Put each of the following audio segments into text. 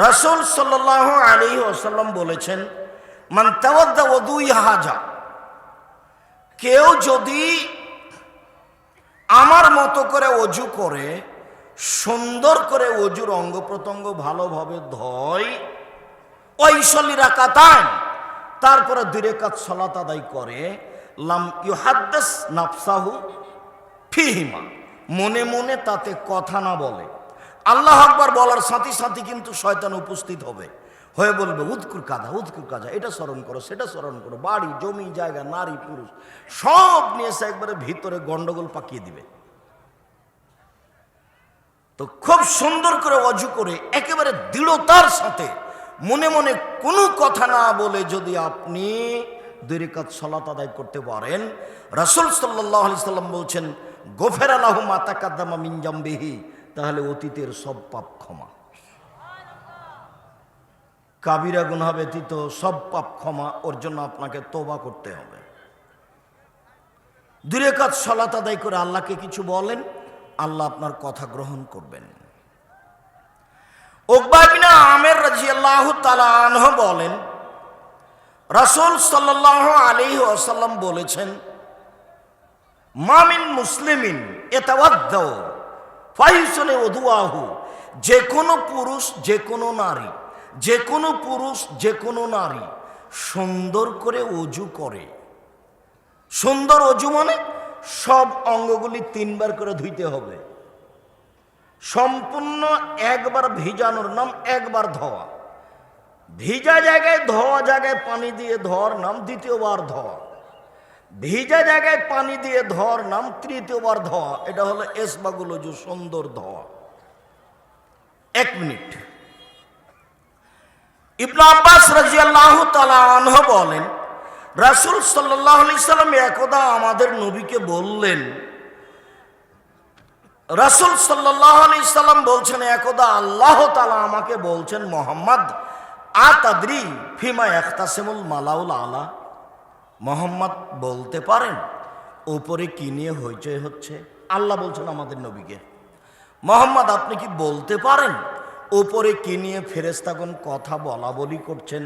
রাসূল সাল্লাল্লাহু আলাইহি ওয়াসাল্লাম বলেছেন, মান তাওয়াদ্দা ওযুই হাজা, কেউ যদি আমার মতো করে অজু করে, সুন্দর করে অজুর অঙ্গ প্রত্যঙ্গ ভালোভাবে ধয়, ওয়াইসাল্লি রাকাতান, তারপরে 2 রাকাত সালাত আদায় করে, লাম ইউহাদ্দিস নাফসাহু ফিহিমা, মনে মনে তাতে কথা না বলে। আল্লাহু আকবার বলার সাথে সাথে কিন্তু শয়তান উপস্থিত হবে, হয়ে বলবে উযকুর কাযা উযকুর কাযা, এটা স্মরণ করো সেটা স্মরণ করো, বাড়ি জমি জায়গা নারী পুরুষ সব নিয়ে এসে একবারে ভিতরে গন্ডগোল পাকিয়ে দিবে। তো খুব সুন্দর করে অজু করে একেবারে দৃঢ়তার সাথে মনে মনে কোনো কথা না বলে যদি আপনি 2 রাকাত সালাত আদায় করতে পারেন, রাসূল সাল্লাল্লাহু আলাইহি সাল্লাম বলছেন, গফিরা লাহু মা তাকাদ্দামা মিন জামবিহি, তাহলে অতীতের সব পাপ ক্ষমা, কাবিরা গুনাহ ব্যতীত সব পাপ ক্ষমা। ওর জন্য আপনাকে তওবা করতে হবে। 2 রাকাত সালাত আদায় করে আল্লাহকে কিছু বলেন, আল্লাহ আপনার কথা গ্রহণ করবেন। উকবা ইবনে আমির রাদিয়াল্লাহু তাআলা আনহু বলেন, রাসূল সাল্লাল্লাহু আলাইহি ওয়াসাল্লাম বলেছেন, মা মিন মুসলিমিন ইয়াতাওয়াদ্দা ফায়ুসনে ওযুআহু, যে কোনো পুরুষ যে কোনো নারী, যে কোনো পুরুষ যে কোনো নারী সুন্দর করে অজু করে। সুন্দর অজু মানে সব অঙ্গগুলি 3 বার করে ধুইতে হবে। সম্পূর্ণ একবার ভিজানোর নাম একবার ধোয়া, ভিজা জায়গায় ধোয়া জায়গায় পানি দিয়ে ধোয়ার নাম দ্বিতীয়বার ধোয়া, ভিজা জায়গায় পানি দিয়ে ধোয়ার নাম তৃতীয়বার ধোয়া। এটা হলো ইসবাগুল অজু, সুন্দর ধোয়া। 1 মিনিট। ইবনে আব্বাস রাদিয়াল্লাহু তাআলা আনহু বলেন, রাসূল সাল্লাল্লাহু আলাইহি সাল্লাম একদা আমাদের নবীকে বললেন, রাসূল সাল্লাল্লাহু আলাইহি সাল্লাম বলছেন, একদা আল্লাহ তাআলা আমাকে বলছেন, মুহাম্মদ আতাদরি ফিমা ইয়াখতাসিমুল মালাউল আলা, মুহাম্মদ বলতে পারেন উপরে কি নিয়ে হইচই হচ্ছে? আল্লাহ বলছেন আমাদের নবীকে, মুহাম্মদ আপনি কি বলতে পারেন উপরে কি নিয়ে ফেরেশতাগণ কথা বলা বলি করছেন?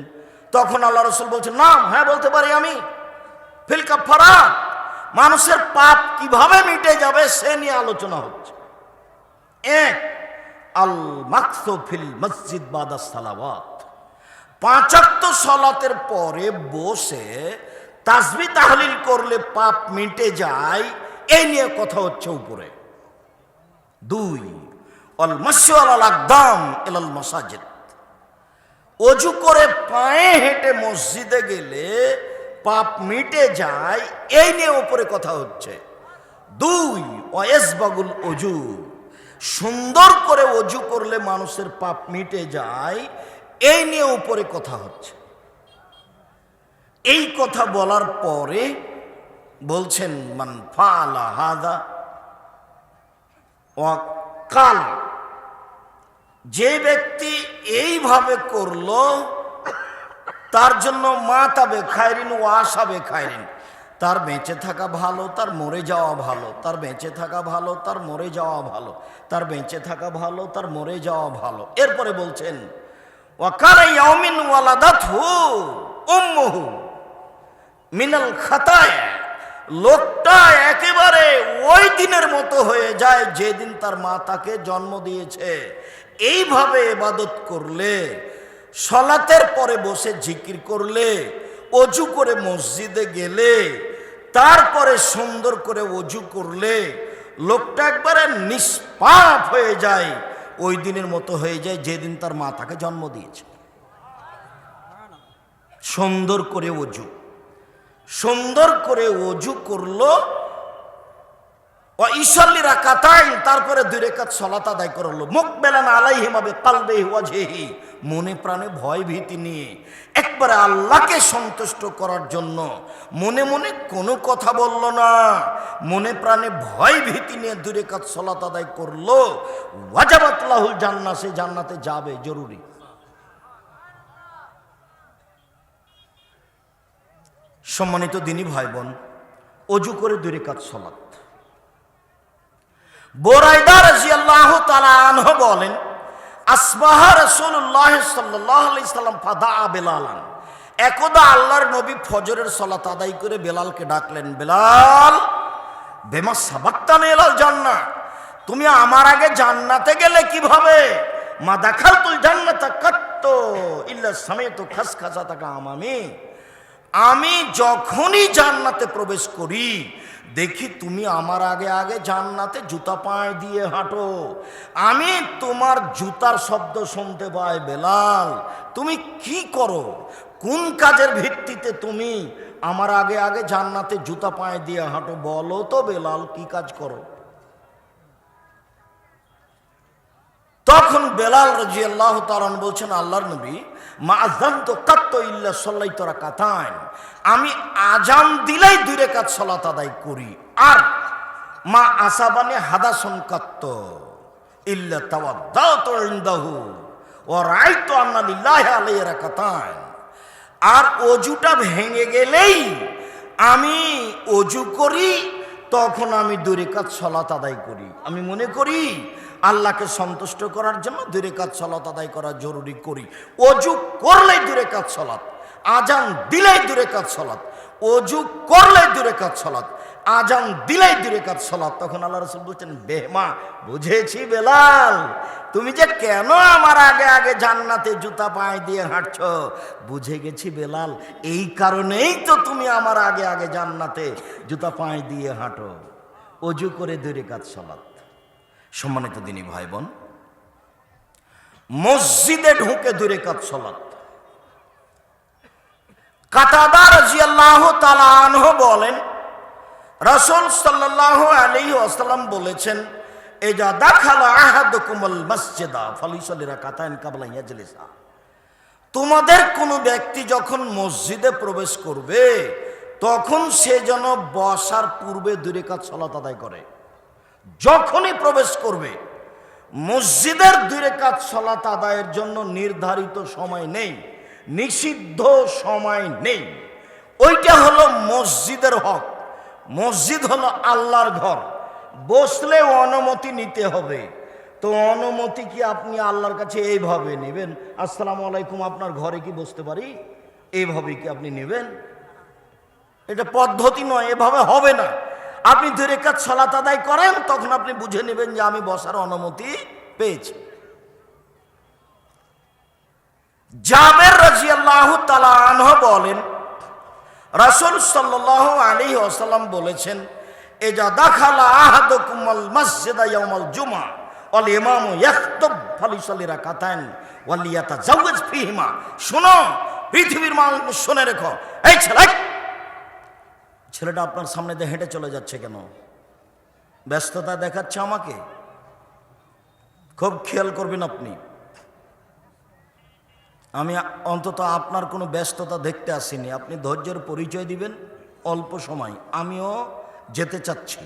তখন আল্লাহ রাসূল বলছেন, না, হ্যাঁ বলতে পারি আমি। ফিল কাফারাত, মানুষের পাপ কিভাবে মিটে যাবে সে নিয়ে আলোচনা হচ্ছে। 1 আল মাকসু ফিল মসজিদ বাদা সালাওয়াত, 5 ওয়াক্ত সালাতের পরে বসে তাসবিহ তাহলিল করলে পাপ মিটে যায়, এই নিয়ে কথা হচ্ছে উপরে। 2 আল মাশু আলাল আকদাম ইলাল মাসাজিদ, অজু করে পায়ে হেঁটে মসজিদে গেলে পাপ মিটে যায়, এই নিয়ে উপরে কথা হচ্ছে। 2 ওয়াইসবাগুল অজু, সুন্দর করে অজু করলে মানুষের পাপ মিটে যায়, এই নিয়ে উপরে কথা হচ্ছে। এই কথা বলার পরে বলছেন, মান ফাআলা হাযা ওয়া কাল, যে ব্যক্তি এইভাবে করলো তার জন্য মাতাবে খায়রিন ওয়া আসাবে খায়রিন, তার বেঁচে থাকা ভালো, তার মরে যাওয়া ভালো, তার বেঁচে থাকা ভালো, তার মরে যাওয়া ভালো, তার বেঁচে থাকা ভালো, তার মরে যাওয়া ভালো। এরপরে বলছেন, ওয়া কানা ইয়াউমিন ওয়ালাদাতহু উম্মুহু মিনাল খাতায়া, লোকটা একেবারে ওই দিনের মতো হয়ে যায় যেদিন তার মা তাকে জন্ম দিয়েছে। এইভাবে ইবাদত করলে, সালাতের পরে বসে জিকির করলে, অজু করে মসজিদে গেলে, তারপরে সুন্দর করে অজু করলে লোকটা একবারে নিষ্পাপ হয়ে যায়, ওই দিনের মতো হয়ে যায় যেদিন তার মা তাকে জন্ম দিয়েছে। সুন্দর করে অজু, সুন্দর করে অজু করলো, ইসাল্লি রাকাতাইন, তারপরে 2 রাকাত সালাত আদায় করলো, মুকবিলান আলাইহিমা বিকলবিহি ওয়াজহিহি, মনে প্রাণে ভয় ভীতি নিয়ে একবারে আল্লাহকে সন্তুষ্ট করার জন্য মনে মনে কোনো কথা বলল না, মনে প্রাণে ভয় ভীতি নিয়ে 2 রাকাত সালাত আদায় করলো, ওয়াজাবাত লাহুল জান্নাহ, সে জান্নাতে যাবে, জরুরি। সম্মানিত দিনী ভাই বোন, অজু করে 2 রাকাত সালাত। বুরাইদা রাদিয়াল্লাহু তাআলা আনহু বলেন, আসবাহা রাসূলুল্লাহ সাল্লাল্লাহু আলাইহি সাল্লাম ফাদা বেলালান। একদা আল্লাহর নবী ফজরের সালাত আদায় করে বেলালকে ডাকলেন, বেলাল বেমা সাবাক্তানি ইলাল জান্নাহ, তুমি আমার আগে জান্নাতে গেলে কিভাবে? মা দাখালতুল জান্নাতা কাত্তু ইল্লা সামিতু খাসখাসাতাকা আমামি, আমি যখনই জান্নাতে প্রবেশ করি দেখি তুমি আমার আগে আগে জান্নাতে জুতা পায়ে দিয়ে হাঁটো, আমি তোমার জুতার শব্দ শুনতে পাই। বেলাল তুমি কি করো? কোন কাজের ভিত্তিতে তুমি আমার আগে আগে জান্নাতে জুতা পায়ে দিয়ে হাঁটো? বলো তো বেলাল, কি কাজ করো? তখন বেলাল রাদিয়াল্লাহু তাআলা বলছেন, আল্লাহর নবী, মা আযানতু কাত্তু ইল্লা সাল্লাইতু রাকাতাইন, আমি আজান দিলেই 2 রাকাত সালাত আদায় করি। আর মা আসাবানি হাদাসুন কাত্তু ইল্লা তাওয়াদ্দাতু ইনদাহু ওয়া রাআইতু আন্না লিল্লাহি আলাইহি রাকাতাইন, আর অজুটা ভেঙে গেলেই আমি অজু করি, তখন আমি 2 রাকাত সালাত আদায় করি। আমি মনে করি আল্লাহকে সন্তুষ্ট করার জন্য 2 রাকাত সালাত আদায় করা জরুরি করি। অজু করলেই 2 রাকাত সালাত, আজান দিলেই 2 রাকাত সালাত, অজু করলেই 2 রাকাত সালাত, আজান দিলেই 2 রাকাত সালাত। তখন আল্লাহ রাসূল বলছেন, বেহমা বুঝেছি বেলাল, তুমি যে কেন আমার আগে আগে জান্নাতে জুতা পায়ে দিয়ে হাঁটছো, বুঝে গেছি বেলাল, এই কারণেই তো তুমি আমার আগে আগে জান্নাতে জুতা পায়ে দিয়ে হাঁটো। অজু করে 2 রাকাত সালাত। সম্মানিত দিনী ভাই বোন, মসজিদে ঢুকে 2 রাকাত সালাত। কাতাদা রাদিয়াল্লাহু তাআলা আনহু বলেন, রাসূল সাল্লাল্লাহু আলাইহি ওয়াসাল্লাম বলেছেন, ইজা দাখালা আহাদুকুমুল মাসজিদা ফালিসাল্লি রাকাতাইন ক্বাবলা ইয়াজলিসা, তোমাদের কোনো ব্যক্তি যখন মসজিদে প্রবেশ করবে তখন সে যেন বসার পূর্বে 2 রাকাত সালাত আদায় করে। যখনই প্রবেশ করবে, মসজিদের 2 রাকাত সালাত আদায়ের জন্য নির্ধারিত সময় নেই, নিষিদ্ধ সময় নেই। ওইটা হলো মসজিদের হক। মসজিদ হলো আল্লাহর ঘর, বসলে অনুমতি নিতে হবে। তো অনুমতি কি আপনি আল্লাহর কাছে এইভাবে নেবেন, আসসালামু আলাইকুম আপনার ঘরে কি বসতে পারি, এইভাবে কি আপনি নেবেন? এটা পদ্ধতি নয়, এভাবে হবে না। আপনি 2 রাকাত সালাত আদায় করেন, তখন আপনি বুঝে নেবেন যে আমি বসার অনুমতি পেয়েছি। জাবের রাদিয়াল্লাহু তাআলা আনহু বলেন, রাসূল সাল্লাল্লাহু আলাইহি ওয়াসাল্লাম বলেছেন, ইজা দাখালা আহাদুকুমুল মাসজিদা ইয়াউমাল জুমআ ওয়াল ইমামু ইয়াখতুব ফালিসাল্লি রাকাতাইন ওয়াল ইয়াতাজাওয়াজ ফীহিমা। শোনো পৃথিবীর মানুষ, শুনে রেখো, এই ছেলেটা আপনার সামনে দিয়ে হেঁটে চলে যাচ্ছে কেন? ব্যস্ততা দেখাচ্ছে আমাকে? খুব খেয়াল করবেন আপনি। আমি অন্তত আপনার কোনো ব্যস্ততা দেখতে আসিনি। আপনি ধৈর্যের পরিচয় দিবেন, অল্প সময় আমিও যেতে চাচ্ছি।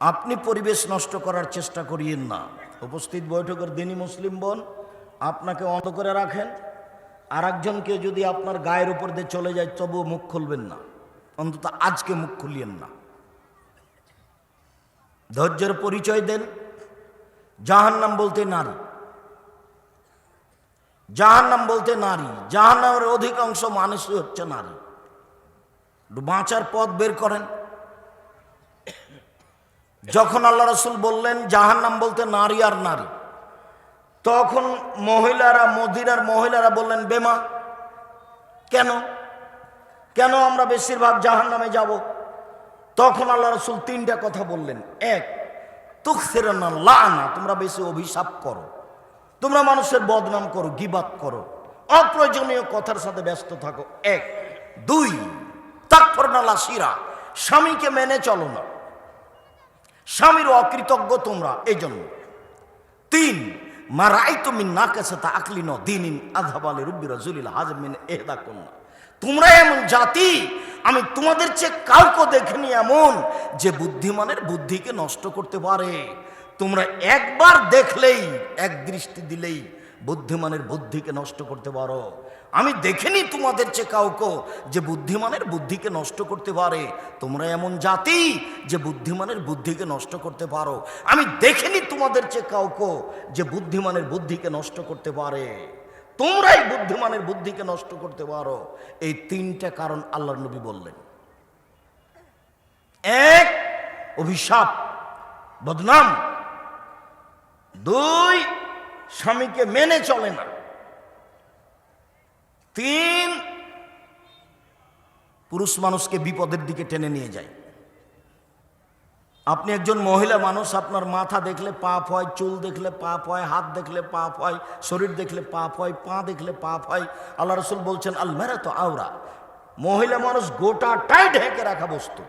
আপনি পরিবেশ নষ্ট করার চেষ্টা করিয়েন না। উপস্থিত বৈঠকের দিনই মুসলিম বোন আপনাকে অন্ধ করে রাখেন, আর একজনকে যদি আপনার গায়ের উপর দিয়ে চলে যায় তবুও মুখ খুলবেন না, অন্তত আজকে মুখ খুলিয়েন না। ধৈর্যের পরিচয় দেন। জাহান্নাম বলতে নারী, জাহান্নাম বলতে নারী, জাহান্নামের অধিকাংশ মানুষই হচ্ছে নারী। বাঁচার পথ বের করেন। যখন আল্লাহ রাসূল বললেন জাহান্নাম বলতে নারী আর নারী, তখন মহিলারা, মদিনার মহিলারা বললেন, বেমা কেন কেন আমরা বেশিরভাগ জাহান্নামে যাব? তখন আল্লাহ রাসূল 3টা কথা বললেন। 1, তুকসিরুনা লানা, তোমরা বেশি অভিশাপ করো, তোমরা মানুষের বদনাম করো, গীবাত করো, অপ্রয়োজনীয় কথার সাথে ব্যস্ত থাকো। 1, 2, তাকফুরনা লাশিরা, স্বামীকে মেনে চলো না, স্বামীর অকৃতজ্ঞ তোমরা, এই জন্য। 3, মা রাআইতু মিন নাকাসাতা আকলিন দীনিন আযহাবা লিরুব্বি রাজুলিল হাযম মিন ইহদাকুন্না, তোমরা এমন জাতি আমি তোমাদের চেয়ে কাউকে দেখিনি এমন যে বুদ্ধিমানের বুদ্ধিকে নষ্ট করতে পারে। তোমরা একবার দেখলেই, এক দৃষ্টি দিলেই বুদ্ধিমানের বুদ্ধিকে নষ্ট করতে পারো। আমি দেখিনি তোমাদের চেয়ে কাউকে যে বুদ্ধিমানের বুদ্ধিকে নষ্ট করতে পারে। তোমরা এমন জাতি যে বুদ্ধিমানের বুদ্ধিকে নষ্ট করতে পারো। আমি দেখিনি তোমাদের চেয়ে কাউকে যে বুদ্ধিমানের বুদ্ধিকে নষ্ট করতে পারে। তোমরাই বুদ্ধিমানের বুদ্ধিকে নষ্ট করতে পারো। এই তিনটা কারণ আল্লাহর নবী বললেন। এক, অভিশাপ, বদনাম। দুই, স্বামীকে মেনে চলে না। তিন, পুরুষ মানুষকে বিপদের দিকে টেনে নিয়ে যায়। আপনি একজন মহিলা মানুষ, আপনার মাথা দেখলে পাপ হয়, চুল দেখলে পাপ হয়, হাত দেখলে পাপ হয়, শরীর দেখলে পাপ হয়, পা দেখলে পাপ হয়। আল্লাহ রসুল বলছেন আল মারাতু আওরা, মহিলা মানুষ গোটাটাই ঢেকে রাখা বস্তু।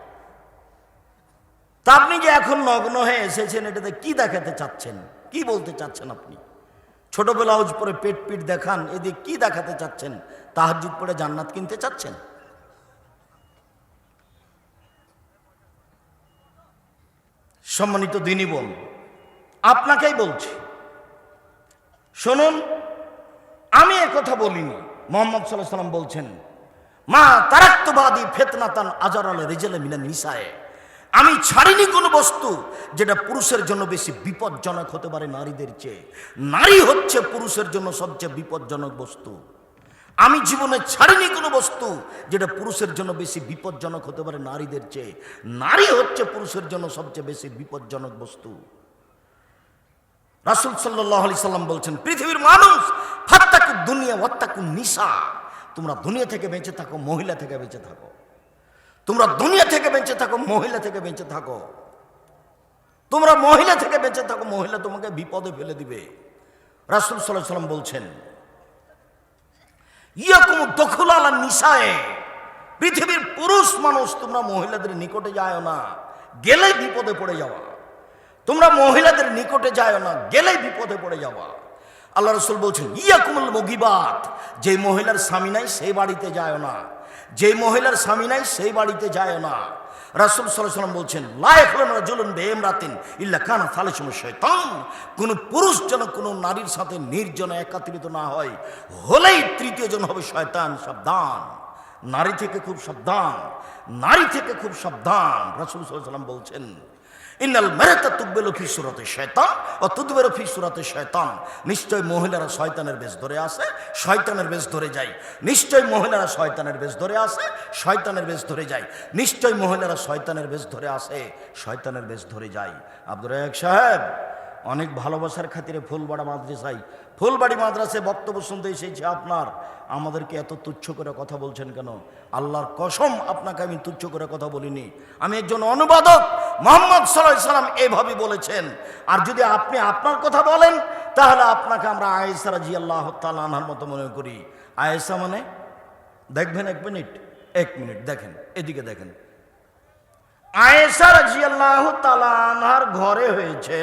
তা আপনি যে এখন নগ্ন হয়ে এসেছেন, এটাতে কি দেখাতে চাচ্ছেন? কি বলতে চাচ্ছেন? আপনি ছোট ব্লাউজ পরে পেট পিট দেখান, এদিকে কি দেখাতে চাচ্ছেন? তাহাজ্জুদ পড়ে জান্নাত কিনতে চাচ্ছেন? সম্মানিত দিনী বোন, আপনাকেই বলছি, শুনুন, আমি একথা বলিনি। মুহাম্মদ সাল্লাল্লাহু আলাইহি ওয়াসাল্লাম বলছেন, মা তারাক্তু বাদি ফিতনাতান আজারাল রিজাল মিনান নিসায়ে, আমি ছাড়িনি কোনো বস্তু যেটা পুরুষের জন্য বেশি বিপজ্জনক হতে পারে নারীদের চেয়ে। নারী হচ্ছে পুরুষের জন্য সবচেয়ে বিপজ্জনক বস্তু। আমি জীবনে ছাড়িনি কোনো বস্তু যেটা পুরুষের জন্য বেশি বিপজ্জনক হতে পারে নারীদের চেয়ে। নারী হচ্ছে পুরুষের জন্য সবচেয়ে বেশি বিপজ্জনক বস্তু। রাসূল সাল্লাল্লাহু আলাইহি সাল্লাম বলছেন, পৃথিবীর মানুষ ফাত্তাকু দুনিয়া ওয়াত্তাকু নিসা, তোমরা দুনিয়া থেকে বেঁচে থাকো, মহিলা থেকে বেঁচে থাকো। তোমরা দুনিয়া থেকে বেঁচে থাকো, মহিলা থেকে বেঁচে থাকো। তোমরা মহিলা থেকে বেঁচে থাকো, মহিলা তোমাকে বিপদে ফেলে দিবে। রাসূল সাল্লাল্লাহু আলাইহি সাল্লাম বলছেন, ইয়াকুম দখুল আলা নিসায়ে, পৃথিবীর পুরুষ মানুষ তোমরা মহিলাদের নিকটে যায় না, গেলেই বিপদে পড়ে যাওয়া। তোমরা মহিলাদের নিকটে যায় না, গেলেই বিপদে পড়ে যাওয়া। আল্লাহ রাসূল বলছেন, ইয়াকুমুল মুগিবাত, যে মহিলার স্বামী নাই সেই বাড়িতে যায় না, যে মহিলার স্বামী নাই সেই বাড়িতে যায় না। রাসূল সাল্লাল্লাহু আলাইহি ওয়াসাল্লাম বলছেন, লা ইয়াখলুন রাজুলুন বিইমরাতিন ইল্লা কানা সালিসুহু শাইতান, কোন পুরুষ যেন কোন নারীর সাথে নির্জনে একত্রিত না হয়, হলেই তৃতীয় জন হবে শয়তান। সাবধান, নারী থেকে খুব সাবধান, নারী থেকে খুব সাবধান। রাসূল সাল্লাল্লাহু আলাইহি ওয়াসাল্লাম বলছেন, ইন্নাল মারাতা তুকবিলু ফি সূরাতি শায়তান ওয়া তুদবিরু ফি সূরাতি শায়তান, নিশ্চয় মহিলারা শয়তানের বেশ ধরে আসে, শয়তানের বেশ ধরে যায়। নিশ্চয় মহিলারা শয়তানের বেশ ধরে আসে, শয়তানের বেশ ধরে যায়। নিশ্চয় মহিলারা শয়তানের বেশ ধরে আসে, শয়তানের বেশ ধরে যায়। আব্দুর রাজ্জাক সাহেব, অনেক ভালোবাসার খাতিরে ফুলবাড়ি মাদ্রাসায় বক্তব্য শুনতে এসেছি আপনার, আমাদেরকে এত তুচ্ছ করে কথা বলছেন কেন? আল্লাহর কসম, আপনাকে আমি তুচ্ছ করে কথা বলিনি। আমি একজন অনুবাদক। মুহাম্মদ সাল্লাল্লাহু আলাইহি সাল্লাম এভাবে বলেছেন। আর যদি আপনি আপনার কথা বলেন, তাহলে আপনাকে আমরা আয়েশা রাদিয়াল্লাহু তাআলা আনহার মতো মনে করি। আয়েশা মানে, দেখবেন, এক মিনিট দেখেন, এদিকে দেখেন। আয়েশা রাদিয়াল্লাহু তাআলা আনহার ঘরে হয়েছে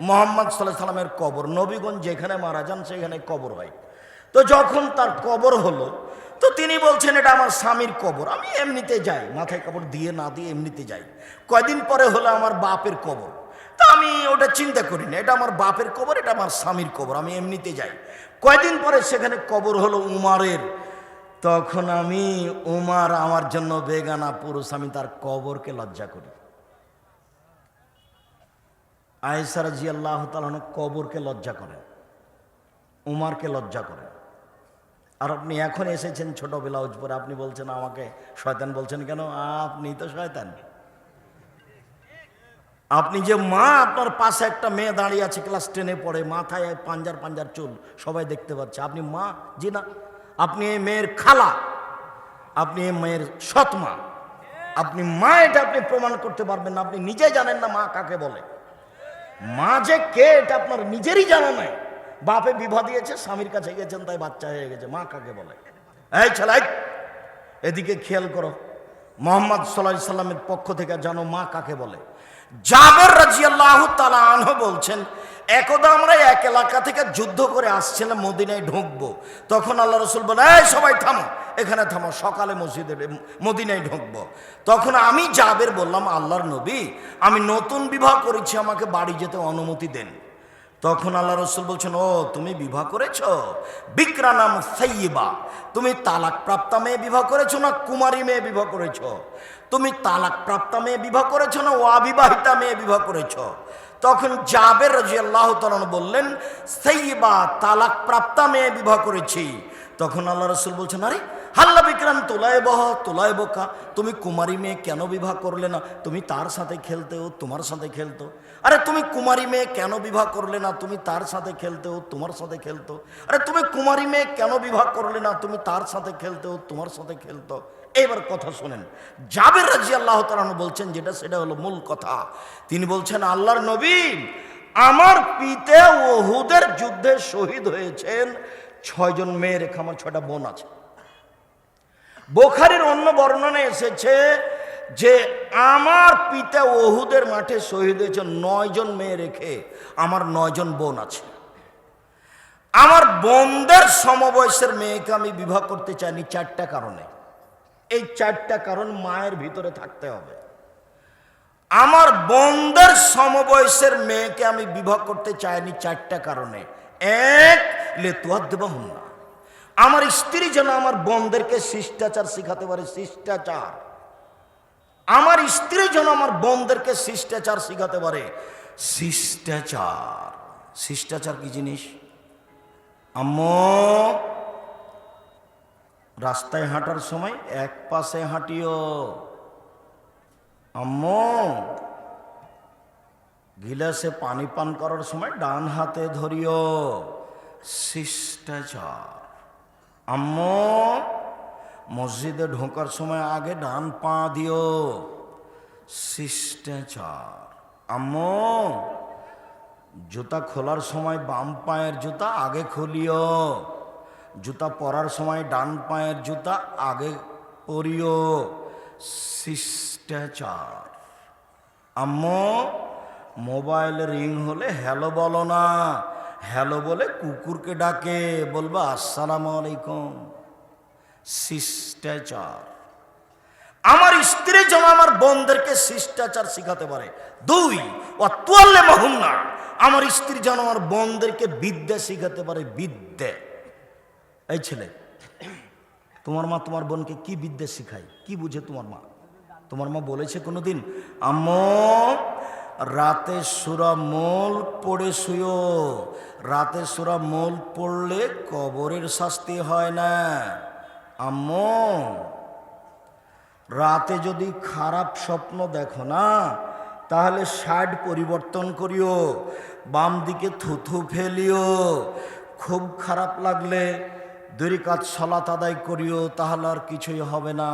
মুহাম্মদ সাল্লাল্লাহু আলাইহি সাল্লামের কবর। নবীগণ যেখানে মারা যান সেখানে কবর হয়। তো যখন তার কবর হলো, তো তিনি বলছেন, এটা আমার স্বামীর কবর, আমি এমনিতে যাই, মাথায় কাপড় দিয়ে না দিয়ে এমনিতে যাই। কয়দিন পরে হলো আমার বাপের কবর, তা আমি ওটা চিন্তা করি না, এটা আমার বাপের কবর, এটা আমার স্বামীর কবর, আমি এমনিতে যাই। কয়দিন পরে সেখানে কবর হলো উমারের, তখন আমি, উমার আমার জন্য বেগানা পুরুষ, আমি তার কবরকে লজ্জা করি। আয়েশা রাদিয়াল্লাহু তাআলা কবরকে লজ্জা করেন, উমারকে লজ্জা করেন। আর আপনি এখন এসেছেন ছোট ব্লাউজ পরে, আপনি বলছেন আমাকে শয়তান বলছেন কেন? আপনি তো শয়তান। আপনি যে মা, আপনার পাশে একটা মেয়ে দাঁড়িয়ে আছে, ক্লাস 10-এ পড়ে, মাথায় পাঞ্জার চুল, সবাই দেখতে পাচ্ছে, আপনি মা? জি না, আপনি এই মেয়ের খালা, আপনি এই মেয়ের সৎ মা, আপনি মা, এটা আপনি প্রমাণ করতে পারবেন না। আপনি নিজে জানেন না মা কাকে বলে। মা যে কে এটা আপনার নিজেরই জানা নাই। বাপে বিবাহ দিয়েছে, স্বামীর কাছে গেছেন, তাই বাচ্চা হয়ে গেছে। মা কাকে বলে? এই ছেলে, এদিকে খেয়াল করো। মুহাম্মদ সাল্লাল্লাহু আলাইহি সাল্লামের পক্ষ থেকে জানো মা কাকে বলে। জাবের রাদিয়াল্লাহু তাআলা আনহু বলছেন, একদা আমরা এক এলাকা থেকে যুদ্ধ করে আসছিলাম, মদিনায় ঢুকবো। তখন আল্লাহ রাসূল বলে, এই সবাই থামো, এখানে থামো, সকালে মদিনায় ঢুকবো। তখন আমি জাবের বললাম, আল্লাহর নবী, আমি নতুন বিবাহ করেছি, আমাকে বাড়ি যেতে অনুমতি দেন। তখন আল্লাহ রসুল বলছেন, ও তুমি বিবাহ করেছো? বিকরা নাম সাইয়্যিবা, তুমি তালাক প্রাপ্তা মেয়ে বিবাহ করেছো না কুমারী মেয়ে বিবাহ করেছো? তুমি তালাক প্রাপ্তা মেয়ে বিবাহ করেছো না অবিবাহিতা মেয়ে বিবাহ করেছো? তখন জাবের রাদিয়াল্লাহু তাআলা বললেন, সাইয়্যিবা, তালাক প্রাপ্তা মেয়ে বিবাহ করেছি। তখন আল্লাহ রসুল বলছেন, আরে হাল্লা বিক্রাম তোলায় বোকা, তুমি কুমারী মেয়ে কেন বিবাহ করলে না? তুমি তার সাথে খেলতে, ও তোমার সাথে খেলতো। আরে তুমি কুমারী মেয়ে কেন বিবাহ করলে না? তুমি তার সাথে খেলতে, ও তোমার সাথে খেলতো। আরে তুমি কুমারী মেয়ে কেন বিবাহ করলে না? তুমি তার সাথে খেলতে, ও তোমার সাথে খেলতো। এবার কথা শোনেন, জাবের রাদিয়াল্লাহু তাআলা বলছেন যেটা, সেটা হলো মূল কথা। তিনি বলছেন, আল্লাহর নবী, আমার পিতা উহুদের যুদ্ধে শহীদ হয়েছেন 6 জন মেয়ে রেখে, আমার 6টা বোন আছে। বুখারীর অন্য বর্ণনায় এসেছে যে আমার পিতা উহুদের মাঠে শহীদ হয়েছে 9 জন মেয়ে রেখে, আমার 9 জন বোন আছে। আমার বোনদের সমবয়সের মেয়েকে আমি বিবাহ করতে চাইনি 4টা কারণে। এই 4টা কারণ মায়ের ভিতরে থাকতে হবে। আমার বোনদের সমবয়সের মেয়েকে আমি বিবাহ করতে চাইনি 4টা কারণে। 1, লিতুআদ্দিবাহুন্না, আমার স্ত্রী যেন আমার বোনদেরকে শিষ্টাচার শিখাতে পারে। শিষ্টাচার, আমার স্ত্রী যেন আমার বোনদেরকে শিষ্টাচার শিখাতে পারে। শিষ্টাচার, শিষ্টাচার কি জিনিস? আম্মু, রাস্তায় হাঁটার সময় এক পাশে হাঁটিও। আম্মু, গিলাসে পানি পান করার সময় ডান হাতে ধরিও। শিষ্টাচার। আম্মু, মসজিদে ঢোকার সময় আগে ডান পা দিও। শিষ্টাচার। আম্মু, জুতা খোলার সময় বাম পায়ের জুতা আগে খুলিও। জুতা পরার সময় ডান পায়ের জুতা আগে পরিও। শিষ্টাচার। আম্মু, মোবাইল রিং হলে হ্যালো বলো না, হ্যালো বলে কুকুরকে ডাকে, বলবা আসসালামু আলাইকুম। শিষ্টাচার। আমার স্ত্রী যেন আমার বোনদেরকে শিষ্টাচার শিখাতে পারে। 2, ওয়াতুআল্লিমুহুন্না, আমার স্ত্রী যেন আমার বোনদেরকে বিদ্যা শিখাতে পারে। বিদ্যা। এই ছেলে, তোমার মা তোমার বোনকে কি বিদ্যা শিখায়? কি বুঝে তোমার মা? তোমার মা বলেছে কোনোদিন, আম্মু রাতে সূরা মুলক পড়ে শুয়ো? রাতে সূরা মুলক পড়লে কবরের শাস্তি হয় না। আম্মু, রাতে যদি খারাপ স্বপ্ন দেখো না, তাহলে সাইড পরিবর্তন করিও, বাম দিকে থুথু ফেলিও। খুব খারাপ লাগলে 2 রাকাত সালাত আদায় করিও, তাহলে আর কিছুই হবে না।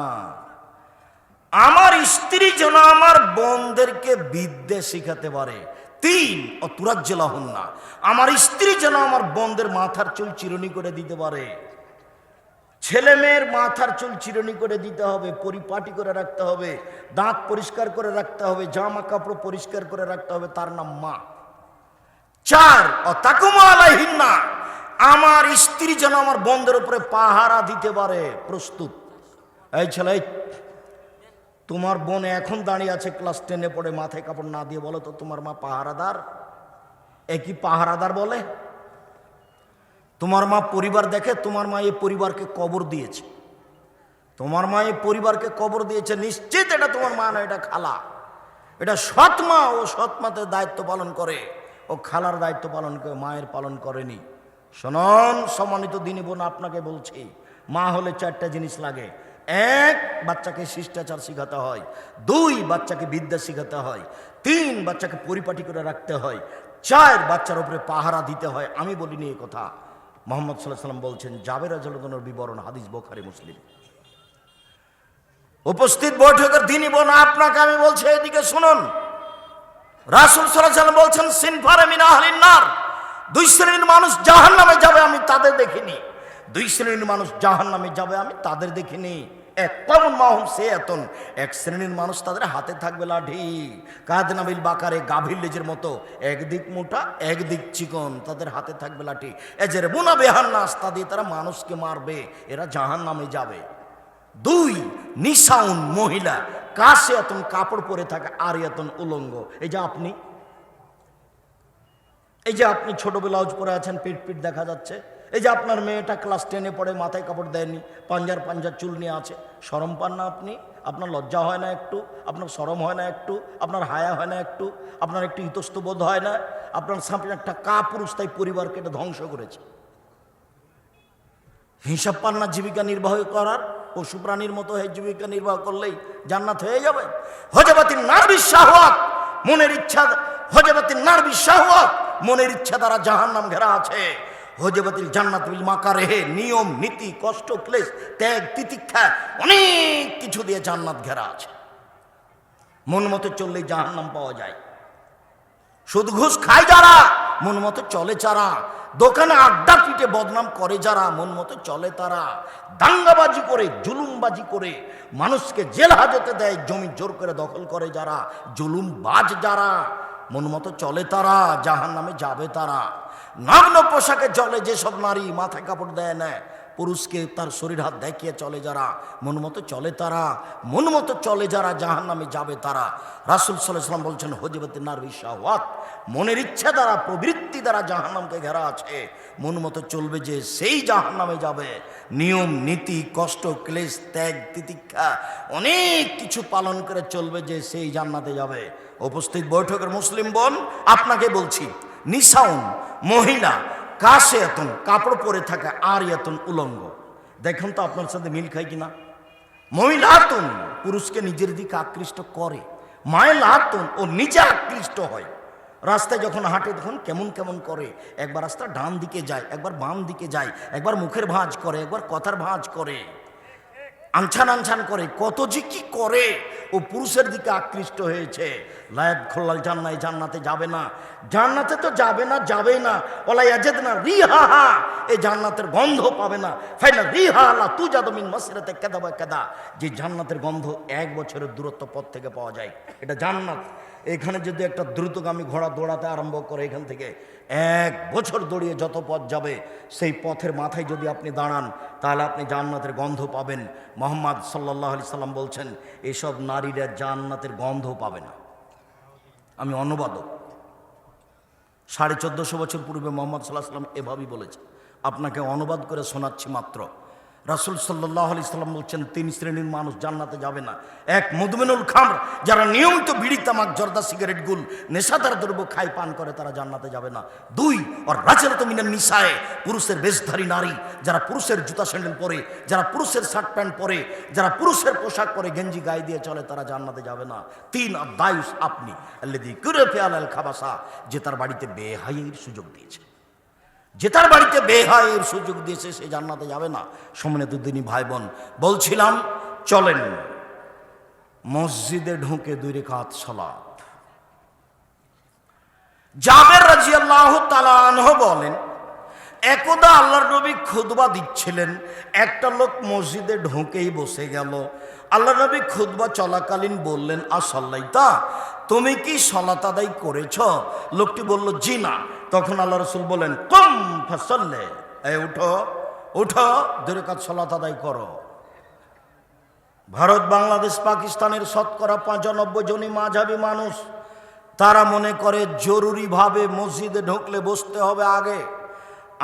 আমার স্ত্রী যেন আমার বোনদেরকে বিদ্যা শিখাতে পারে। 3, ওয়াতুরাজ্জিলাহুন্না, আমার স্ত্রী যেন আমার বোনদের মাথার চুল চিরুনি করে দিতে পারে। ছেলে মেয়ের মাথার চুল চিরুনি করে দিতে হবে, পরিপাটি করে রাখতে হবে, দাঁত পরিষ্কার করে রাখতে হবে, জামা কাপড় পরিষ্কার করে রাখতে হবে, তার নাম মা। 4, ওয়াতাকুমু আলাইহিন্না, আমার স্ত্রী যেন আমার বোনদের উপরে পাহারা দিতে পারে। প্রস্তুত? এই ছেলে, তোমার বোন এখন দাঁড়িয়ে আছে ক্লাস 10-এ পড়ে, মাথায় কাপড় না দিয়ে, বলো তো তোমার মা পাহারাদার? কি পাহারাদার বলে? তোমার মা পরিবার দেখে, তোমার মা এই পরিবারকে কবর দিয়েছে। তোমার মা এই পরিবারকে কবর দিয়েছে, নিশ্চিত এটা তোমার মা না, এটা খালা। এটা সৎ মা, ও সৎ মাতে দায়িত্ব পালন করে, ও খালার দায়িত্ব পালন করে, মায়ের পালন করেনি। শোনন সম্মানিত দিনী বোন, আপনাকে বলছি, মা হলে 4টা জিনিস লাগে। 1, বাচ্চাকে শিষ্টাচার শিখাতে হয়। 2, বাচ্চাকে বিদ্যা শিখাতে হয়। 3, বাচ্চাকে পরিপাটি করে রাখতে হয়। 4, বাচ্চার উপরে পাহারা দিতে হয়। আমি বলিনি এই কথা, মুহাম্মদ সাল্লাল্লাহু আলাইহি ওয়াসাল্লাম বলছেন। জাবের রাদিয়াল্লাহু আনহুর বিবরণ, হাদিস বুখারী মুসলিম। উপস্থিত বৈঠকের দিনই বোন, আপনাকে আমি বলছি, এদিকে শুনুন। রাসূল সাল্লাল্লাহু আলাইহি ওয়াসাল্লাম বলছেন, সিনফারে মিন আহলিন নার, 2 শ্রেণীর মানুষ জাহান্নামে যাবে, আমি তাদের দেখিনি। 2 শ্রেণীর মানুষ জাহান্নামে যাবে, আমি তাদের দেখিনি। এক শ্রেণীর মানুষ, তাদের হাতে থাকবে লাঠি, কাদনাবিল বাকারে, গাভীর লেজের মতো, একদিক মোটা একদিক চিকন, তাদের হাতে থাকবে লাঠি। এজের বুনা বেহান নাস্তা দিয়ে তারা মানুষকে মারবে, এরা জাহান্নামে যাবে। 2, নিসাউন, মহিলা, কাশে এতন কাপড় পরে থাকে, আর এতন উলঙ্গ। এই যে আপনি, এই যে আপনি ছোট ব্লাউজ পরে আছেন, পিঠ পিঠ দেখা যাচ্ছে। এই যে আপনার মেয়েটা ক্লাস 10-এ পড়ে, মাথায় কাপড় দেয়নি, পাঞ্জার চুল নিয়ে আছে, শরম পান না আপনি? আপনার লজ্জা হয় না একটু? আপনার শরম হয় না একটু? আপনার হায়া হয় না একটু? আপনার একটু ইতস্তবোধ হয় না? আপনার সামনে একটা কাপুরুষ তাই পরিবারকে এটা ধ্বংস করেছে। হিসাব পান না জীবিকা নির্বাহ করার? পশু প্রাণীর মতো হয়ে জীবিকা নির্বাহ করলেই জান্নাত হয়ে যাবে? হজবাতিন নারবিস শাহওয়াত, মনের ইচ্ছা, হজবাতিন নারবিস শাহওয়াত, মনের ইচ্ছা দ্বারা জাহান্নাম ঘেরা আছে। হজবাতিল জান্নাত বিল মাকারিহ, নিয়ম নীতি কষ্ট ক্লেশ ত্যাগ তিতিক্ষা অনেক কিছু দিয়ে জান্নাত ঘেরা আছে। মন মতো চললেই জাহান্নাম পাওয়া যায়। সুদ ঘুষ খায় যারা, মন মতো চলে যারা, দোকানে আড্ডা পিটে বদনাম করে যারা, মন মতো চলে তারা, দাঙ্গাবাজি করে জুলুমবাজি করে মানুষকে জেল হাজতে দেয়, জমি জোর করে দখল করে যারা, জুলুমবাজ যারা, মন মতো চলে তারা, জাহান্নামে যাবে তারা। নগ্ন পোশাকে চলে যেসব নারী, মাথায় কাপড় দেয় না, পুরুষকে তার শরীর হাত দেখিয়ে চলে যারা, মন মতো চলে তারা, মন মতো চলে যারা, জাহান্নামে যাবে তারা। রাসূল সাল্লাল্লাহু আলাইহি ওয়াসাল্লাম বলছেন হজবাতিন নারবিস শাহওয়াত, মনের ইচ্ছা দ্বারা প্রবৃত্তি দ্বারা জাহান্নামকে ঘেরা আছে। মন মতো চলবে যে সেই জাহান্নামে যাবে। নিয়ম নীতি কষ্ট ক্লেশ ত্যাগ তিতিক্ষা অনেক কিছু পালন করে চলবে যে সেই জান্নাতে যাবে। উপস্থিত বৈঠকের মুসলিম বোন, আপনাকে বলছি, নিসাউন মহিলা, কাসিয়াতুন কাপড় পরে থাকা, আরিয়াতুন উলঙ্গ। দেখুন তো আপনার সাথে মিল খায় কিনা? মহিলাতুন পুরুষকে নিজের দিকে আকৃষ্ট করে, মাইলাতুন ও নিজে আকৃষ্ট হয়। রাস্তায় যখন হাঁটে তখন কেমন কেমন করে, একবার রাস্তা ডান দিকে যায়, একবার বাম দিকে যায়, একবার মুখের ভাঁজ করে, একবার কথার ভাঁজ করে, আনছান আনছান করে, কত যে কি করে। ও পুরুষের দিকে আকৃষ্ট হয়েছে। লায়াত খোল্লাল জান্নাত, জান্নাতে যাবে না। জান্নাতে তো যাবে না, যাবেই না। ওলা ইয়াজিদনা রিহাহা, এই জান্নাতের গন্ধ পাবে না। ফাইনা রিহা লা তুজাদু মিন মাসিরাতি কাদা ওয়া কাদা, যে জান্নাতের গন্ধ 1 বছরের দূরত্ব পথ থেকে পাওয়া যায়, এটা জান্নাত। এখানে যদি একটা দ্রুতগামী ঘোড়া দৌড়াতে আরম্ভ করে, এখান থেকে 1 বছর দৌড়িয়ে যত পথ যাবে, সেই পথের মাথায় যদি আপনি দাঁড়ান, তাহলে আপনি জান্নাতের গন্ধ পাবেন। মুহাম্মদ সাল্লাল্লাহু আলাইহি সাল্লাম বলছেন, এসব নারীরা জান্নাতের গন্ধ পাবে না। আমি অনুবাদক, 1450 বছর পূর্বে মুহাম্মদ সাল্লাল্লাহু আলাইহি সাল্লাম এভাবেই বলেছে। আপনাকে অনুবাদ করে শোনাচ্ছি মাত্র। রাসূল সাল্লাল্লাহু আলাইহি সাল্লাম বলছেন, 3 শ্রেণীর মানুষ জান্নাতে যাবে না। 1, মুদমিনুল খামর, যারা নিয়মিত বিড়ি তামাক জর্দা সিগারেট গুল নেশাদার দ্রব্য খায় পান করে, তারা জান্নাতে যাবে না। 2, আর রাজরাতু মিনান নিসায়ে, পুরুষের বেশধারী নারী, যারা পুরুষের জুতা স্যান্ডেল পরে, যারা পুরুষের শার্ট প্যান্ট পরে, যারা পুরুষের পোশাক পরে গেঞ্জি গায়ে দিয়ে চলে, তারা জান্নাতে যাবে না। 3, আর দায়ুস আপনি আল্লাযী কুরফি আলাল খাবাসা, যে তার বাড়িতে বেহায়ার সুযোগ দিয়েছে, যে তার বাড়িতে বেহায়ের সুযোগ দিয়েছে, সে জান্নাতে যাবে না। সম্মানিত দিনী ভাই বোন, বলছিলাম চলেন মসজিদে ঢুকে 2 রাকাত সালাত। জাবের রাদিয়াল্লাহু তাআলা আনহু বলেন, একদা আল্লাহর নবী খুতবা দিচ্ছিলেন, একটা লোক মসজিদে ঢুকেই বসে গেল। আল্লাহর নবী খুতবা চলাকালীন বললেন, আসল্লাইতা, তুমি কি সালাত আদায় করেছ? লোকটি বলল, জি না। তখন আল্লাহ রাসূল বলেন, কুম ফাসাল্লি, এই উঠো উঠো, 2 রাকাত সালাত আদায় করো। ভারত বাংলাদেশ পাকিস্তানের শতকরা 95 জনই মাঝহাবি মানুষ। তারা মনে করে জরুরিভাবে মসজিদে ঢুকলে বসতে হবে আগে।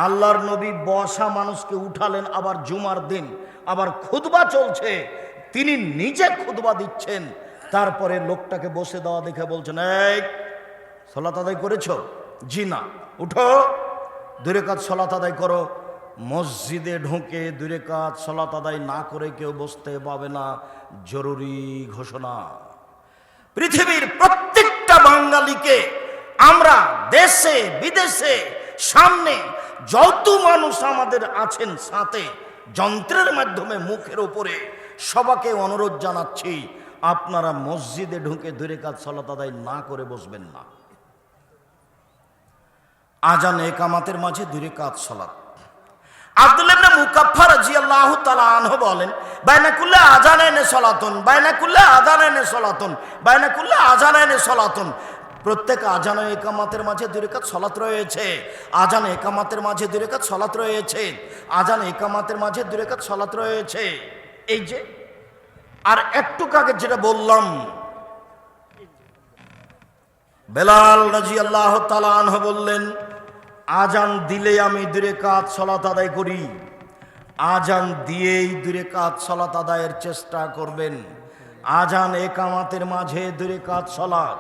আল্লাহর নবী বসা মানুষকে উঠালেন, আবার জুমার দিন, আবার খুতবা চলছে, তিনি নিজে খুতবা দিচ্ছেন, তারপরে লোকটাকে বসে দেওয়া দেখে বলছেন, এই সালাত আদায় করেছ? জি না। উঠো, 2 রাকাত সালাত আদায় করো। মসজিদে ঢুকে 2 রাকাত সালাত আদায় না করে কেউ বসতে পাবে না, জরুরি ঘোষণা। পৃথিবীর প্রত্যেকটা বাঙালিকে আমরা দেশে বিদেশে সামনে যত মানুষ আমাদের আছেন সাথে, যন্ত্রের মাধ্যমে মুখের উপরে সবাইকে অনুরোধ জানাচ্ছি, আপনারা মসজিদে ঢুকে 2 রাকাত সালাত আদায় না করে বসবেন না। আজান একামাতের মাঝে 2 রাকাত সালাত। আব্দুল্লাহ ইবনে মুকাফফার রাদিয়াল্লাহু তাআলা আনহু বলেন, বাইনা কুল্লি আযানাইনি সালাতুন, বাইনা কুল্লি আযানাইনি সালাতুন, বাইনা কুল্লি আযানাইনি সালাতুন। প্রত্যেক আজান ও একামাতের মাঝে 2 রাকাত সালাত রয়েছে। আজান একামাতের মাঝে 2 রাকাত সালাত রয়েছে। আজান একামাতের মাঝে 2 রাকাত সালাত রয়েছে। এই যে, আর একটু আগে যেটা বললাম, বেলাল রাদিয়াল্লাহু তাআলা আনহু বললেন, আজান দিলেই আমি 2 রাকাত সালাত আদায় করি। আজান দিয়েই 2 রাকাত সালাত আদায়ের চেষ্টা করবেন। আজান একামাতের মাঝে 2 রাকাত সালাত।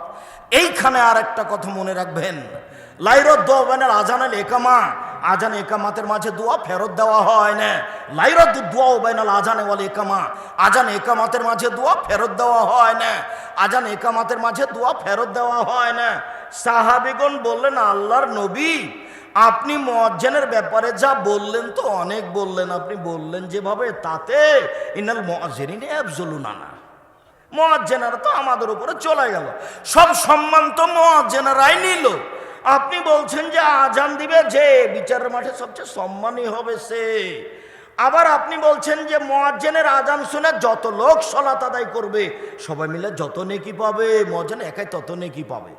এইখানে আর একটা কথা মনে রাখবেন, লাইরত দোয়া বানাল আজানের একামা, আজান একামাতের মাঝে দোয়া ফেরত দেওয়া হয় না। লাইরত দোয়া বানাল আজানে ওয়াল একামা, আজান একামাতের মাঝে দোয়া ফেরত দেওয়া হয় না। আজান একামাতের মাঝে দোয়া ফেরত দেওয়া হয় না। সাহাবীগণ বললেন, আল্লাহর নবী, আপনি মুয়াজ্জিনের ব্যাপারে যা বললেন তো অনেক বললেন, আপনি বললেন যেভাবে তাতে ইনাল মুয়াজ্জিরিনা ইয়াবজুলুনা, মুয়াজ্জিনেরা তো আমাদের উপরে চলে গেল, সব সম্মান তো মুয়াজ্জিনেরাই নিল। আপনি বলছেন যে আজান দিবে যে বিচারের মাঠে সবচেয়ে সম্মানী হবে সে, আবার আপনি বলছেন যে মুয়াজ্জিনের আজান শুনে যত লোক সালাত আদায় করবে সবাই মিলে যত নেকি পাবে, মুয়াজ্জিন একাই তত নেকি পাবে।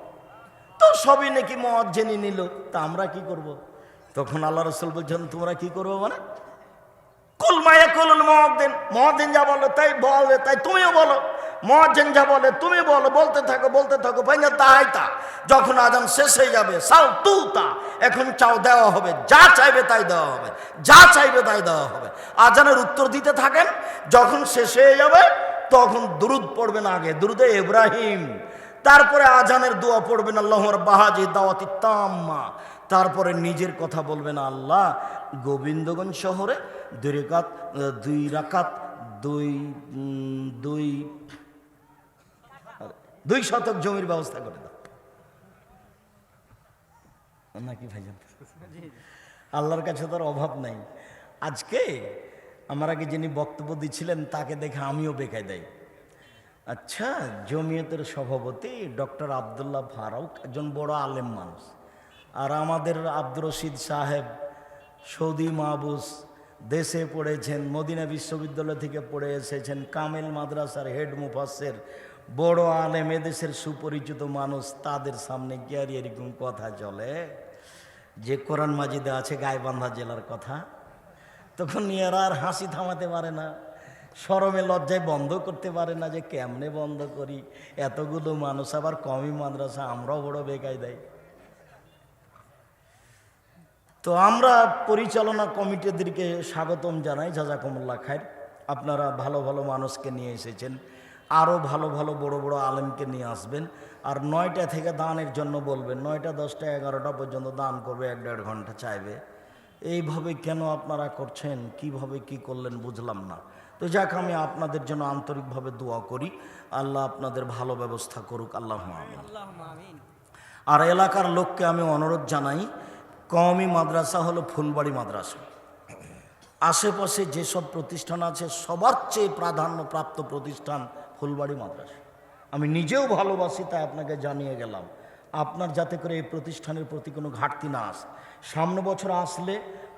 তো সবই নাকি মুয়াজ্জিনই নিল, তা আমরা কি করব? তখন আল্লাহ রাসূল বলছেন, তোমরা কি করবে মানে? কুল মা ইয়াকুলুল মুয়াজ্জিন, মুয়াজ্জিন যা বলে তাই বলে, তাই তুমিও বলো। মুয়াজ্জিন যা বলে তুমি বলো, বলতে থাকো বলতে থাকো, ভাইয়া তাইতা। যখন আজান শেষ হয়ে যাবে, সাল তুতা, এখন চাও দেওয়া হবে, যা চাইবে তাই দেওয়া হবে, যা চাইবে তাই দেওয়া হবে। আজানের উত্তর দিতে থাকেন, যখন শেষ হয়ে যাবে তখন দুরুদ পড়বেন, আগে দুরুদে ইব্রাহিম, তারপরে আজানের দোয়া পড়বেন আল্লাহুর বাহাজি দাওয়াতি তাম্মা, তারপরে নিজের কথা বলবেন, আল্লাহ গোবিন্দগঞ্জ শহরে 2 রাকাত 2 শতক জমির ব্যবস্থা করে দাও নাকি ভাইজান? আল্লাহর কাছে তার অভাব নাই। আজকে আমার আগে যিনি বক্তব্য দিচ্ছিলেন তাকে দেখে আমিও বেকায় দেয়। আচ্ছা, জমিয়তের সভাপতি ডক্টর আবদুল্লাহ ফারুক একজন বড় আলেম মানুষ, আর আমাদের আব্দুর রশিদ সাহেব সৌদি মাহবুস, দেশে পড়েছেন, মদিনা বিশ্ববিদ্যালয় থেকে পড়ে এসেছেন, কামেল মাদ্রাসার হেড মুফাসসির, বড় আলেম, এদেশের সুপরিচিত মানুষ, তাদের সামনে কি আর এরকম কথা চলে যে কোরআন মাজিদে আছে গাইবান্ধা জেলার কথা? তখন এরা আর হাসি থামাতে পারে না, শরমে লজ্জায় বন্ধ করতে পারে না যে কেমনে বন্ধ করি, এতগুলো মানুষ, আবার কমি মাদ্রাসা, আমরাও বড় বেকায় দেয়। তো আমরা পরিচালনা কমিটিদেরকে স্বাগতম জানাই, জাযাকুমুল্লাহ খাইর। আপনারা ভালো ভালো মানুষকে নিয়ে এসেছেন, আরও ভালো ভালো বড় বড় আলেমকে নিয়ে আসবেন, আর 9টা থেকে দানের জন্য বলবেন, 9টা 10টা 11টা পর্যন্ত দান করবে, 1-1.5 ঘন্টা চাইবে। এইভাবে কেন আপনারা করছেন? কিভাবে কি করলেন বুঝলাম না। তো যাক, আমি আপনাদের জন্য আন্তরিকভাবে দোয়া করি, আল্লাহ আপনাদের ভালো ব্যবস্থা করুক, আল্লাহুম্মা আমিন। আর এলাকার লোককে আমি অনুরোধ জানাই, কওমি মাদ্রাসা হলো ফুলবাড়ি মাদ্রাসা, আশেপাশে যেসব প্রতিষ্ঠান আছে সবার চেয়ে প্রাধান্যপ্রাপ্ত প্রতিষ্ঠান ফুলবাড়ি মাদ্রাসা। আমি নিজেও ভালোবাসি, তাই আপনাকে জানিয়ে গেলাম, আপনার যাতে করে এই প্রতিষ্ঠানের প্রতি কোনো ঘাটতি না আসে। সামনে বছর আসলে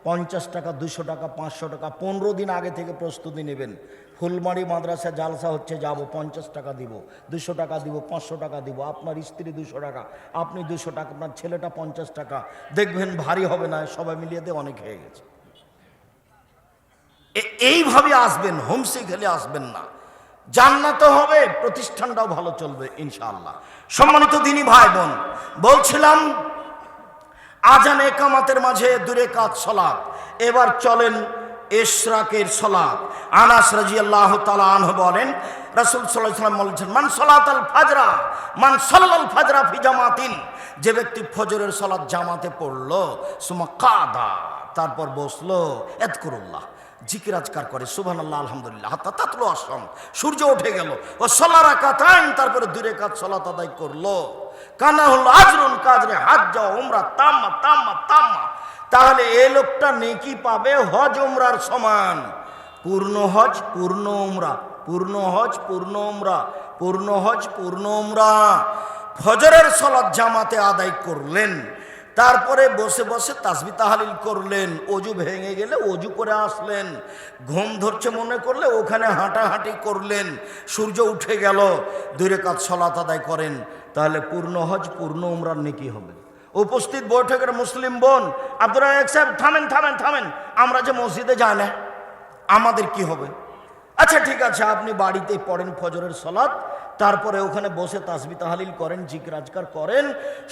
50 টাকা, 200 টাকা, 500 টাকা 15 দিন আগে থেকে প্রস্তুতি নেবেন। ফুলবাড়ি মাদ্রাসা জালসা হচ্ছে, যাব, 50 টাকা দিব, 200 টাকা দিব, 500 টাকা দিব, আপনার স্ত্রী 200 টাকা, আপনি 200 টাকা, আপনার ছেলেটা 50 টাকা, দেখবেন ভারী হবে না, সবাই মিলিয়ে দিয়ে অনেক হয়ে গেছে। এইভাবে আসবেন, হোমসে খেলে আসবেন না, জান্নাত হবে, প্রতিষ্ঠানটাও ভালো চলবে ইনশাআল্লাহ। সম্মানিত দিনী ভাই বোন, বলছিলাম আজান একামাতের মাঝে 2 রাকাত সালাত। এবার চলেন ইশরাকের সালাত। আনাস রাদিয়াল্লাহু তাআলা আনহু বলেন, রাসূল সাল্লাল্লাহু আলাইহি ওয়াসাল্লাম বলেছেন, মান সালাতাল ফাজরা, মান সাল্লাল ফাজরা ফি জামাতিন, যে ব্যক্তি ফজরের সালাত জামাতে পড়লো, সুমা কাদা, তারপর বসলো, ইয়াযকুরুল্লাহ, জিকির আজকার করে, সুবহানাল্লাহ, আলহামদুলিল্লাহ, হাত্তা তাতলু আশ-শাম, সূর্য উঠে গেল, ও সাল্লা রাকাতাইন, তারপরে 2 রাকাত সালাত আদায় করলো, কানা হলো আজরুন কাজরে হাজ্জ ওয়া উমরা তাম্মা তাম্মা তাম্মা, তাহলে এই লোকটা নেকি পাবে হজ উমরার সমান। পূর্ণ হজ পূর্ণ উমরা, পূর্ণ হজ পূর্ণ উমরা, পূর্ণ হজ পূর্ণ উমরা। ফজরের সালাত জামাতে আদায় করলেন, তারপরে বসে বসে তাসবিহ তাহলিল করলেন, অজু ভেঙে গেলে অজু করে আসলেন, ঘুম ধরছে মনে করলে ওখানে হাঁটাহাঁটি করলেন, সূর্য উঠে গেল, 2 রাকাত সালাত আদায় করেন, তাহলে পূর্ণ হজ পূর্ণ উমরার নেকি হবে। উপস্থিত বৈঠকের মুসলিম বোন, আব্দুর রাজ্জাক সাহেব, থামেন থামেন থামেন, আমরা যে মসজিদে যাই না, আমাদের কি হবে? আচ্ছা ঠিক আছে, আপনি বাড়িতে পড়েন ফজরের সালাত, তারপরে ওখানে বসে তাসবিহ তাহলিল করেন, জিকির আজকার করেন।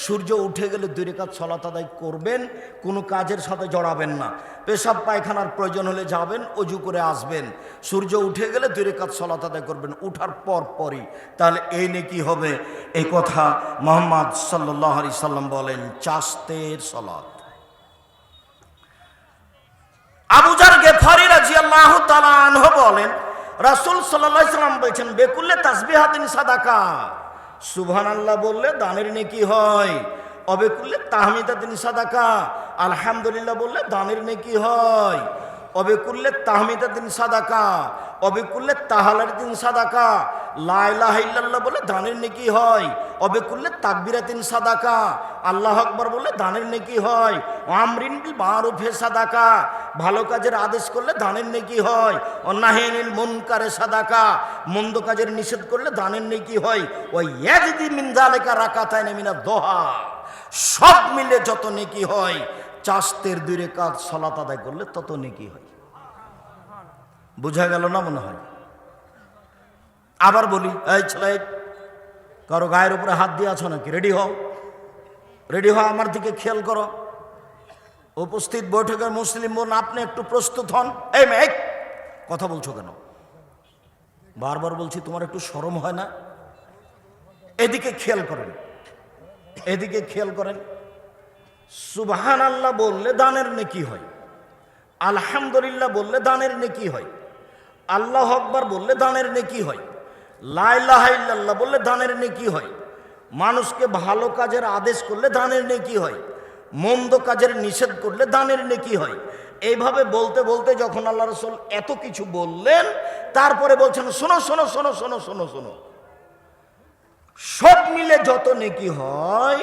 সূর্য উঠে গেলে 2 রাকাত সালাত আদায় করবেন, কোনো কাজের সাথে জড়াবেন না। পেশাব পায়খানার প্রয়োজন হলে যাবেন, অজু করে আসবেন। সূর্য উঠে গেলে 2 রাকাত সালাত আদায় করবেন উঠার পরই। তাহলে এই নেকি হবে। এই কথা মুহাম্মদ সাল্লাল্লাহু আলাইহি সাল্লাম বলেন চাস্তের সালাত। আবু যার গেফারি রাদিয়াল্লাহু তাআলা আনহু বলেন রাসূল সাল্লাল্লাহু আলাইহি সাল্লাম বলেছেন বেকুল্লে তাসবিহাতিন সাদাকা, সুবহানাল্লাহ বললে দানের নেকি হয়। অবেকুল্লে তাহমিদাতিন সাদাকা, আলহামদুলিল্লাহ বললে দানের নেকি হয়। অবেকুল্লে তাহমিদাতিন সাদাকা, অবেকুল্লে তাহালাতিন সাদাকা, লা ইলাহা ইল্লাল্লাহ বলে দানের নেকি হয়। অবেকুল্লে তাকবীরাতিন সাদাকা, আল্লাহু আকবার বলে দানের নেকি হয়। আমরিন বিল মারুফে সাদাকা, ভালো কাজের আদেশ করলে দানের নেকি হয়। অন্নাহিনিল মুনকারে সাদাকা, মন্দ কাজের নিষেধ করলে দানের নেকি হয়। ওই ইয়াজিদি মিন যালিকা রাকাতাইন মিনাদ দোহা, সব মিলে যত নেকি হয় চাস্তের 2 রাকাত সালাত আদায় করলে তত নেকি হয়। বোঝা গেল না মনে হয়? আবার বলি, এই ছেলে কারো গায়ের উপরে হাত দিয়ে আছো নাকি? রেডি হও, রেডি হও, আমার দিকে খেয়াল করো। উপস্থিত বৈঠকের মুসলিম বোন আপনি একটু প্রস্তুত হন। এই মেয়ে কথা বলছো কেন? বারবার বলছি তোমার একটু শরম হয় না? এদিকে খেয়াল করেন, এদিকে খেয়াল করেন। সুবহানাল্লাহ বললে দানের নেকি হয়, আলহামদুলিল্লাহ বললে দানের নেকি হয়, আল্লাহু আকবার বললে দানের নেকি হয়, লা ইলাহা ইল্লাল্লাহ বললে দানের নেকি হয়, মানুষকে ভালো কাজের আদেশ করলে দানের নেকি হয়, মন্দ কাজের নিষেধ করলে দানের নেকি হয়। এইভাবে বলতে বলতে যখন আল্লাহ রাসূল এত কিছু বললেন, তারপরে বলছেন শোনো শোনো শোনো শোনো শোনো শোনো, সব মিলে যত নেকি হয়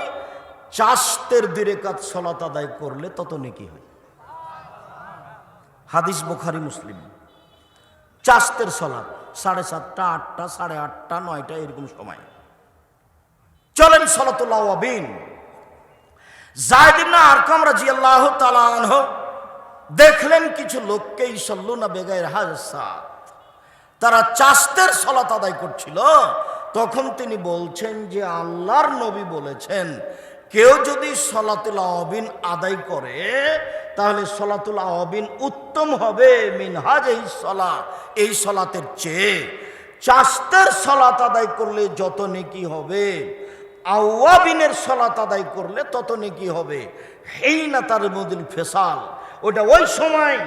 চাস্তের 2 রাকাত সালাত আদায় করলে তত নেকি হয়। হাদিস বুখারী মুসলিম। চাস্তের সালাত 7:30, 8টা, 8:30, 9টা এরকম সময়। চলেন সালাতুল আওয়াবিন। যায়েদ ইবনে আরকাম রাদিয়াল্লাহু তাআলা আনহু দেখলেন কিছু লোককে ইসাল্লুনা বেগাইর হাসাত, তারা চাস্তের সালাত আদায় করছিল। তখন তিনি বলছেন যে আল্লাহর নবী বলেছেন কেউ যদি সালাতুল আওয়াবিন আদায় করে তাহলে সালাতুল আওয়াবিন উত্তম হবে মিন হাযিহিস সালাত, এই সালাতের চেয়ে। চাস্তের সালাত আদায় করলে যত নেকি হবে আওয়াবিনের সালাত আদায় করলে তত নেকি হবে। হেইনা তার মদিল ফেসাল, ওটা ওই সময়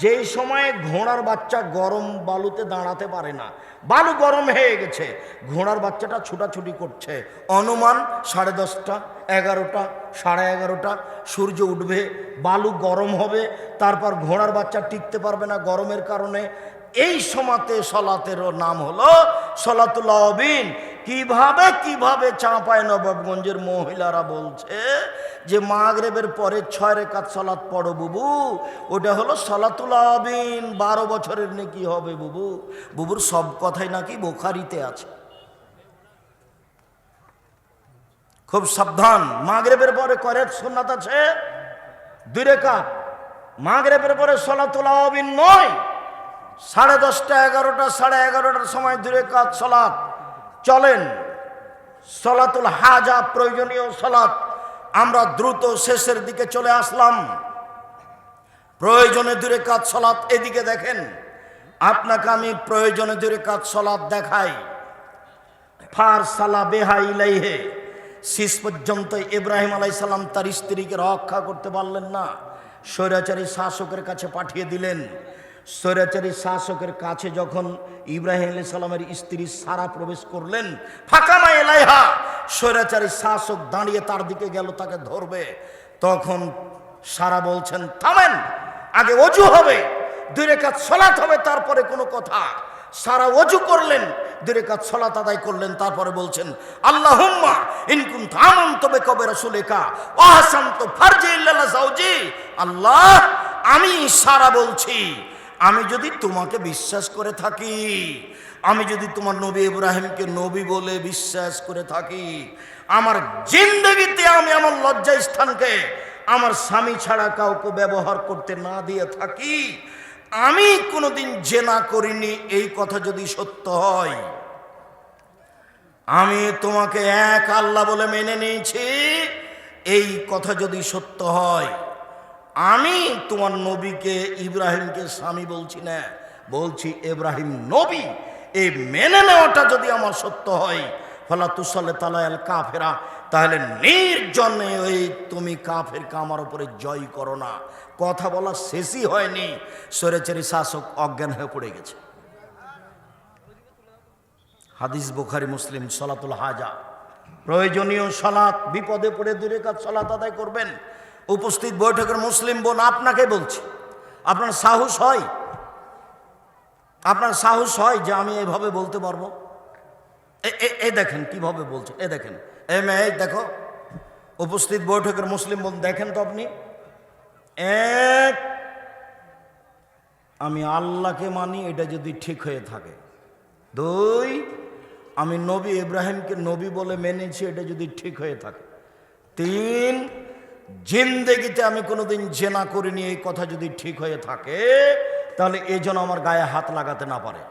যেই সময়ে ঘোড়ার বাচ্চা গরম বালুতে দাঁড়াতে পারে না, বালু গরম হয়ে গেছে, ঘোড়ার বাচ্চাটা ছুটাছুটি করছে, অনুমান 10:30, 11টা, 11:30 সূর্য উঠবে, বালু গরম হবে, তারপর ঘোড়ার বাচ্চা টিকতে পারবে না গরমের কারণে। এই সময়তে সালাতের নাম হলো সালাতুল আওয়াবিন। কিভাবে কিভাবে চাঁপায় নবাবগঞ্জের মহিলারা বলছে যে মাগরিবের পরে 6 রাকাত সালাত পড়ো বুবু, ওটা হলো সালাতুল আওয়াবিন, 12 বছরের নেকি হবে বুবু। বুবুর সব কথাই নাকি বুখারীতে আছে। খুব সাবধান, মাগরিবের পরে কয়রাত সুন্নাত আছে 2 রাকাত, মাগরিবের পরে সালাতুল আওয়াবিন নয়। 10:30, 11টা, 11:30টার সময় 2 রাকাত সালাত। চলেন সালাতুল হাজা, প্রয়োজনীয় সালাত। আমরা দ্রুত শেষের দিকে চলে আসলাম। প্রয়োজনে 2 রাকাত সালাত। এদিকে দেখেন, আপনাকে আমি প্রয়োজনে 2 রাকাত সালাত দেখাই। ফার সালা বেহা ইলাইহে, শেষ পর্যন্ত ইব্রাহিম আলাইহিস সালাম তার স্ত্রীকে রক্ষা করতে পারলেন না, স্বৈরাচারী শাসকের কাছে পাঠিয়ে দিলেন। স্বৈরাচারী শাসকের কাছে যখন ইব্রাহিম আলাইহিস সালামের স্ত্রী সারা প্রবেশ করলেন, ফাকামা ইলাইহা, স্বৈরাচারী শাসক দাঁড়িয়ে তার দিকে গেল তাকে ধরবে। তখন সারা বলছেন থামেন, আগে ওযু হবে, 2 রাকাত সালাত হবে, তারপরে কোনো কথা। সারা ওযু করলেন, 2 রাকাত সালাত আদায় করলেন, তারপরে বলছেন আল্লাহুম্মা ইন কুনতা আমানতু বিকা ওয়া রাসূলিকা ওয়া আহসানতু ফারজি ইল্লা যাওজি। আল্লাহ, আমি সারা বলছি, আমি যদি তোমাকে বিশ্বাস করে থাকি, আমি যদি তোমার নবী ইব্রাহিমকে নবী বলে বিশ্বাস করে থাকি, আমার জিন্দেগিতে আমি আমার লজ্জা স্থানকে আমার স্বামী ছাড়া কাউকে ব্যবহার করতে না দিয়ে থাকি, আমি কোনোদিন জেনা করিনি, এই কথা যদি সত্য হয়, আমি তোমাকে এক আল্লাহ বলে মেনে নিয়েছি, এই কথা যদি সত্য হয়, আমি তোমার নবীকে ইব্রাহিমকে স্বামী বলছি না, বলছি ইব্রাহিম নবী, এই মেনে নেওয়াটা যদি আমার সত্য হয়, ফালা তুসালে তালায়াল কাফেরা, তাহলে নির্জনে ওই তুমি কাফেরকে আমার উপরে জয় করো না। কথা বলা শেষই হয়নি, স্বৈরাচারী শাসক অজ্ঞান হয়ে পড়ে গেছে। হাদিস বুখারী মুসলিম। সালাতুল হাজা, প্রয়োজনীয় সালাত, বিপদে পড়ে 2 রাকাত সালাত আদায় করবেন। উপস্থিত বৈঠকের মুসলিম বোন আপনাকে বলছি, আপনার সাহস হয়, আপনার সাহস হয় যে আমি এভাবে বলতে পারবো? এই দেখেন কিভাবে বলছে, এ দেখেন, মেয়ে দেখো, উপস্থিত বৈঠকের মুসলিম বোন দেখেন তো আপনি। এক, আমি আল্লাহকে মানি, এটা যদি ঠিক হয়ে থাকে। 2, আমি নবী ইব্রাহিমকে নবী বলে মেনেছি, এটা যদি ঠিক হয়ে থাকে। 3, জিন্দেগিতে আমি কোনোদিন জেনা করিনি, এই কথা যদি ঠিক হয়ে থাকে, তাহলে এই জন্য আমার গায়ে হাত লাগাতে না পারে।